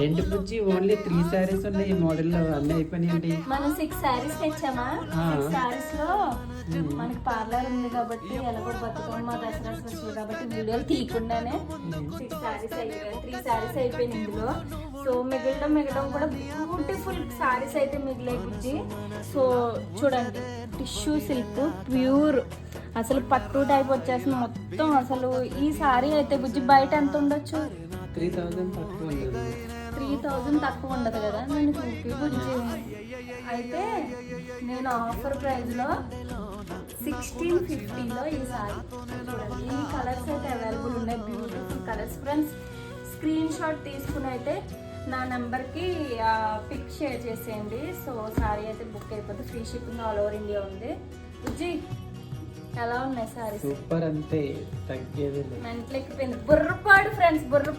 ఏంటి బుజ్జి ఓన్లీ 3 సారీస్ ఉన్నాయి ఈ మోడల్ లో, అన్నీ అయిపోయినాయండి. మనం 6 సారీస్ తెచ్చామా. 6 సారీస్ లో మనకి పార్లర్ ఉంది కాబట్టి ఎలాగో బతుకమ్మ దసరా స్పెషల్ కాబట్టి వీడియోలు తీయకుండానే 6 సారీస్ అయిపోయాయి. 3 సారీస్ అయిపోయినాయి ఇందులో. సో మిగలడం కూడా బ్యూటిఫుల్ సారీస్ అయితే మిగిలే బుజ్జి. సో చూడండి, టిష్యూ సిల్క్ ప్యూర్, అసలు పట్టు టైప్ వచ్చేసింది మొత్తం. అసలు ఈ సారీ అయితే బుజ్జి బయట ఎంత ఉండొచ్చు? 3000 తక్కువ ఉండదు. 3000 తక్కువ ఉండదు కదా. నేను చూపి బుజ్జి అయితే నేను ఆఫర్ ప్రైస్లో 1650లో ఈ సారీ చూడండి. ఈ కలర్స్ అయితే అవైలబుల్ ఉన్నాయి, beautiful colours. Friends screen shot తీసుకుని అయితే నా నెంబర్కి పిక్ షేర్ చేసేయండి. సో సారీ అయితే బుక్ అయిపోతుంది. Free shipping all over India ఉంది. బుజ్జి ఎలా ఉన్నాయి సారీస్? సూపర్, అంతే తగ్గేది. మెంట్లెక్కిపోయింది. బుర్రపాడు ఫ్రెండ్స్, బుర్రపాడు.